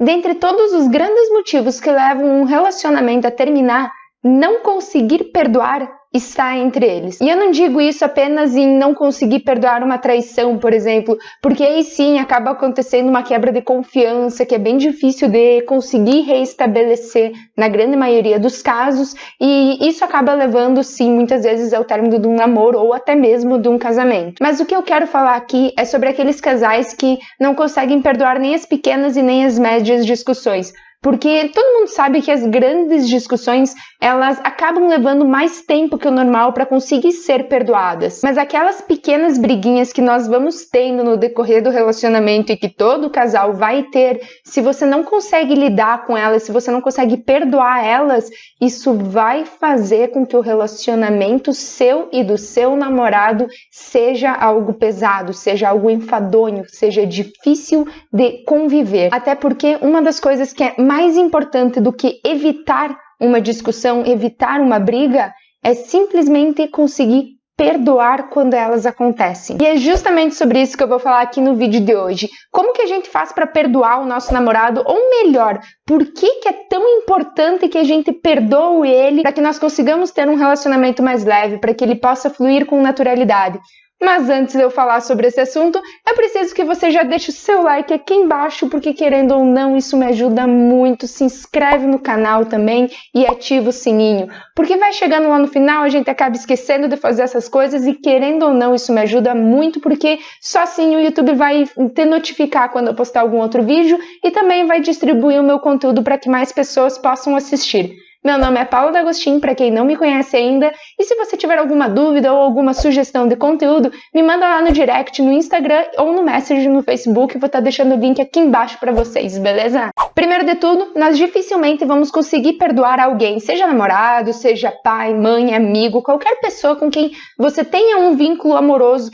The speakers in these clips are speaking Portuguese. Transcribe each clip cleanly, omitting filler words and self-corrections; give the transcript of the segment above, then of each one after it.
Dentre todos os grandes motivos que levam um relacionamento a terminar, não conseguir perdoar está entre eles. E eu não digo isso apenas em não conseguir perdoar uma traição, por exemplo, porque aí sim acaba acontecendo uma quebra de confiança que é bem difícil de conseguir reestabelecer na grande maioria dos casos, e isso acaba levando sim muitas vezes ao término de um namoro ou até mesmo de um casamento. Mas o que eu quero falar aqui é sobre aqueles casais que não conseguem perdoar nem as pequenas e nem as médias discussões. Porque todo mundo sabe que as grandes discussões, elas acabam levando mais tempo que o normal para conseguir ser perdoadas. Mas aquelas pequenas briguinhas que nós vamos tendo no decorrer do relacionamento e que todo casal vai ter, se você não consegue lidar com elas, se você não consegue perdoar elas, isso vai fazer com que o relacionamento seu e do seu namorado seja algo pesado, seja algo enfadonho, seja difícil de conviver. Até porque uma das coisas que é mais importante do que evitar uma discussão, evitar uma briga, é simplesmente conseguir perdoar quando elas acontecem. E é justamente sobre isso que eu vou falar aqui no vídeo de hoje. Como que a gente faz para perdoar o nosso namorado? Ou melhor, por que é tão importante que a gente perdoe ele para que nós consigamos ter um relacionamento mais leve, para que ele possa fluir com naturalidade? Mas antes de eu falar sobre esse assunto, eu preciso que você já deixe o seu like aqui embaixo, porque querendo ou não, isso me ajuda muito. Se inscreve no canal também e ativa o sininho, porque vai chegando lá no final, a gente acaba esquecendo de fazer essas coisas e querendo ou não, isso me ajuda muito, porque só assim o YouTube vai te notificar quando eu postar algum outro vídeo e também vai distribuir o meu conteúdo para que mais pessoas possam assistir. Meu nome é Paula D'Agostin, para quem não me conhece ainda, e se você tiver alguma dúvida ou alguma sugestão de conteúdo, me manda lá no direct, no Instagram ou no Messenger no Facebook, vou estar deixando o link aqui embaixo para vocês, beleza? Primeiro de tudo, nós dificilmente vamos conseguir perdoar alguém, seja namorado, seja pai, mãe, amigo, qualquer pessoa com quem você tenha um vínculo amoroso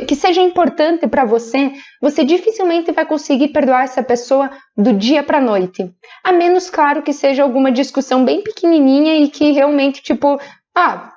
que seja importante para você, você dificilmente vai conseguir perdoar essa pessoa do dia para a noite. A menos, claro, que seja alguma discussão bem pequenininha e que realmente, tipo,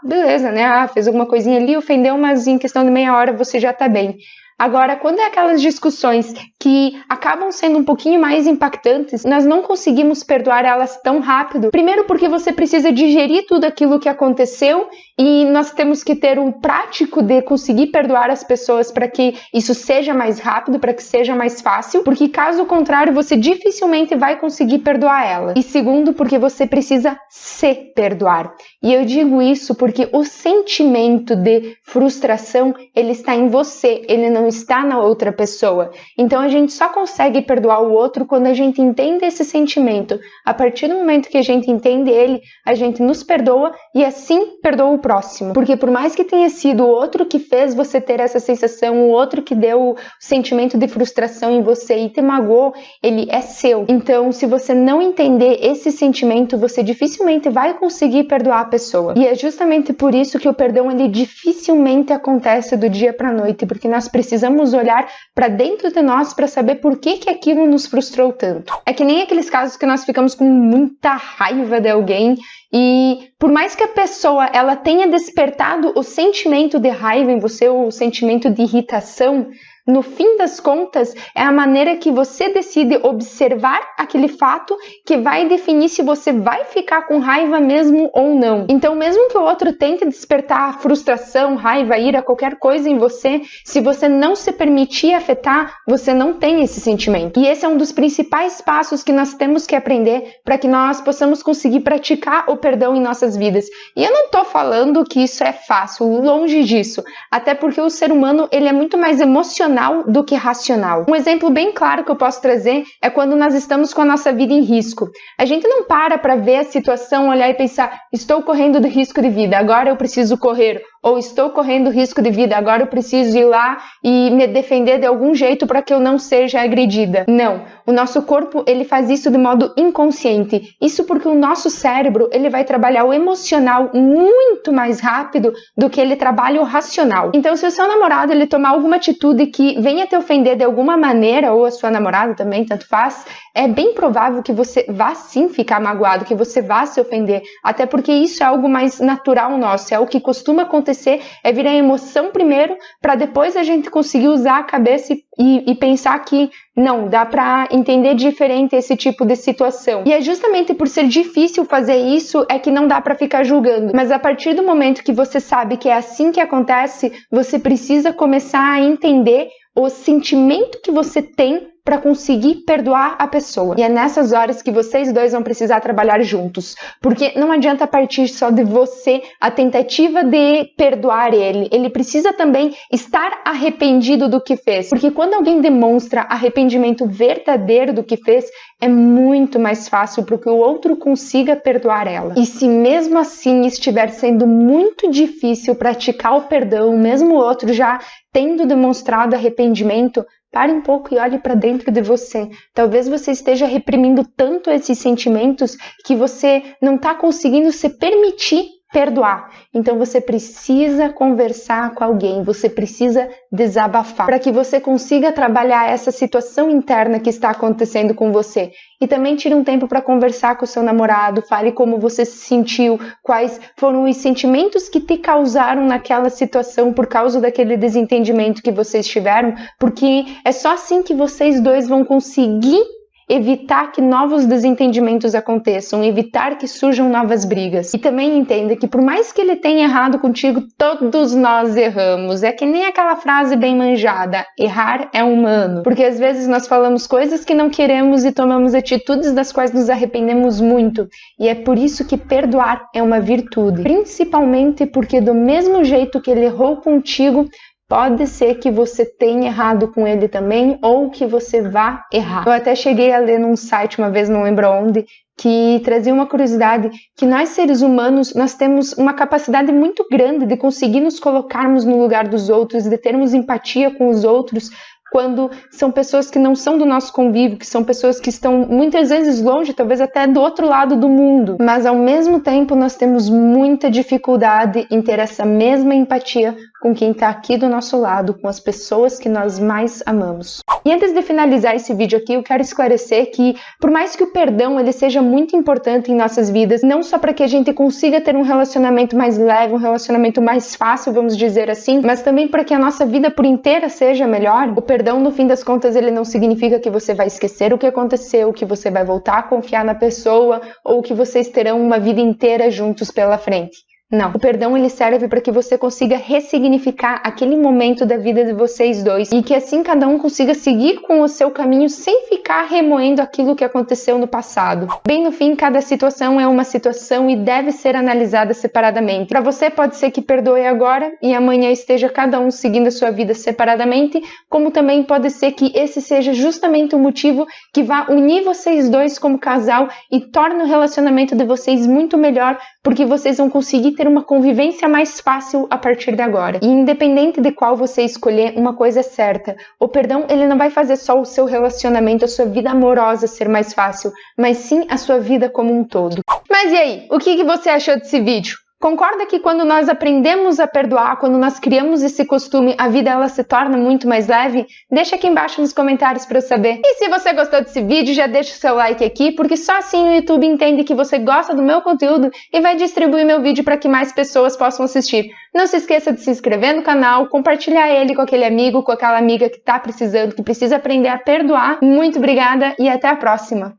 beleza, né? Fez alguma coisinha ali, ofendeu, mas em questão de meia hora você já tá bem. Agora, quando é aquelas discussões que acabam sendo um pouquinho mais impactantes, nós não conseguimos perdoar elas tão rápido. Primeiro porque você precisa digerir tudo aquilo que aconteceu e nós temos que ter um prático de conseguir perdoar as pessoas para que isso seja mais rápido, para que seja mais fácil, porque caso contrário, você dificilmente vai conseguir perdoar ela. E segundo, porque você precisa se perdoar. E eu digo isso porque o sentimento de frustração, ele está em você, ele não está na outra pessoa. Então a gente só consegue perdoar o outro quando a gente entende esse sentimento. A partir do momento que a gente entende ele, a gente nos perdoa e assim perdoa o próximo. Porque por mais que tenha sido o outro que fez você ter essa sensação, o outro que deu o sentimento de frustração em você e te magoou, ele é seu. Então, se você não entender esse sentimento, você dificilmente vai conseguir perdoar a pessoa. E é justamente por isso que o perdão, ele dificilmente acontece do dia para a noite, porque nós precisamos olhar para dentro de nós para saber por que aquilo nos frustrou tanto. É que nem aqueles casos que nós ficamos com muita raiva de alguém e por mais que a pessoa ela tenha despertado o sentimento de raiva em você, ou o sentimento de irritação, no fim das contas, é a maneira que você decide observar aquele fato que vai definir se você vai ficar com raiva mesmo ou não. Então, mesmo que o outro tente despertar frustração, raiva, ira, qualquer coisa em você, se você não se permitir afetar, você não tem esse sentimento. E esse é um dos principais passos que nós temos que aprender para que nós possamos conseguir praticar o perdão em nossas vidas. E eu não estou falando que isso é fácil, longe disso. Até porque o ser humano, ele é muito mais emocional do que racional. Um exemplo bem claro que eu posso trazer é quando nós estamos com a nossa vida em risco. A gente não para ver a situação, olhar e pensar, estou correndo de risco de vida, agora eu preciso correr. Ou estou correndo risco de vida, agora eu preciso ir lá e me defender de algum jeito para que eu não seja agredida. Não, o nosso corpo ele faz isso de modo inconsciente. Isso porque o nosso cérebro ele vai trabalhar o emocional muito mais rápido do que ele trabalha o racional. Então, se o seu namorado ele tomar alguma atitude que venha te ofender de alguma maneira, ou a sua namorada também, tanto faz, é bem provável que você vá sim ficar magoado, que você vá se ofender. Até porque isso é algo mais natural nosso, é o que costuma acontecer acontecer é vir a emoção primeiro, para depois a gente conseguir usar a cabeça e pensar que não, dá para entender diferente esse tipo de situação. E é justamente por ser difícil fazer isso é que não dá para ficar julgando. Mas a partir do momento que você sabe que é assim que acontece, você precisa começar a entender o sentimento que você tem para conseguir perdoar a pessoa. E é nessas horas que vocês dois vão precisar trabalhar juntos, porque não adianta partir só de você a tentativa de perdoar ele. Ele precisa também estar arrependido do que fez, porque quando alguém demonstra arrependimento verdadeiro do que fez, é muito mais fácil para que o outro consiga perdoar ela. E se mesmo assim estiver sendo muito difícil praticar o perdão, mesmo o outro já tendo demonstrado arrependimento, pare um pouco e olhe para dentro de você. Talvez você esteja reprimindo tanto esses sentimentos que você não está conseguindo se permitir perdoar. Então você precisa conversar com alguém, você precisa desabafar para que você consiga trabalhar essa situação interna que está acontecendo com você. E também tire um tempo para conversar com o seu namorado, fale como você se sentiu, quais foram os sentimentos que te causaram naquela situação por causa daquele desentendimento que vocês tiveram, porque é só assim que vocês dois vão conseguir evitar que novos desentendimentos aconteçam, evitar que surjam novas brigas. E também entenda que por mais que ele tenha errado contigo, todos nós erramos. É que nem aquela frase bem manjada, errar é humano. Porque às vezes nós falamos coisas que não queremos e tomamos atitudes das quais nos arrependemos muito. E é por isso que perdoar é uma virtude. Principalmente porque do mesmo jeito que ele errou contigo, pode ser que você tenha errado com ele também ou que você vá errar. Eu até cheguei a ler num site uma vez, não lembro onde, que trazia uma curiosidade que nós seres humanos, nós temos uma capacidade muito grande de conseguir nos colocarmos no lugar dos outros, de termos empatia com os outros, quando são pessoas que não são do nosso convívio, que são pessoas que estão muitas vezes longe, talvez até do outro lado do mundo. Mas ao mesmo tempo nós temos muita dificuldade em ter essa mesma empatia com quem está aqui do nosso lado, com as pessoas que nós mais amamos. E antes de finalizar esse vídeo aqui, eu quero esclarecer que, por mais que o perdão ele seja muito importante em nossas vidas, não só para que a gente consiga ter um relacionamento mais leve, um relacionamento mais fácil, vamos dizer assim, mas também para que a nossa vida por inteira seja melhor, o perdão, no fim das contas, ele não significa que você vai esquecer o que aconteceu, que você vai voltar a confiar na pessoa ou que vocês terão uma vida inteira juntos pela frente. Não, o perdão ele serve para que você consiga ressignificar aquele momento da vida de vocês dois e que assim cada um consiga seguir com o seu caminho sem ficar remoendo aquilo que aconteceu no passado. Bem no fim, cada situação é uma situação e deve ser analisada separadamente. Para você pode ser que perdoe agora e amanhã esteja cada um seguindo a sua vida separadamente, como também pode ser que esse seja justamente o motivo que vá unir vocês dois como casal e torne o relacionamento de vocês muito melhor, porque vocês vão conseguir ter uma convivência mais fácil a partir de agora. E independente de qual você escolher, uma coisa é certa, o perdão ele não vai fazer só o seu relacionamento, a sua vida amorosa ser mais fácil, mas sim a sua vida como um todo. Mas e aí, o que você achou desse vídeo? Concorda que quando nós aprendemos a perdoar, quando nós criamos esse costume, a vida ela se torna muito mais leve? Deixa aqui embaixo nos comentários para eu saber. E se você gostou desse vídeo, já deixa o seu like aqui, porque só assim o YouTube entende que você gosta do meu conteúdo e vai distribuir meu vídeo para que mais pessoas possam assistir. Não se esqueça de se inscrever no canal, compartilhar ele com aquele amigo, com aquela amiga que está precisando, que precisa aprender a perdoar. Muito obrigada e até a próxima!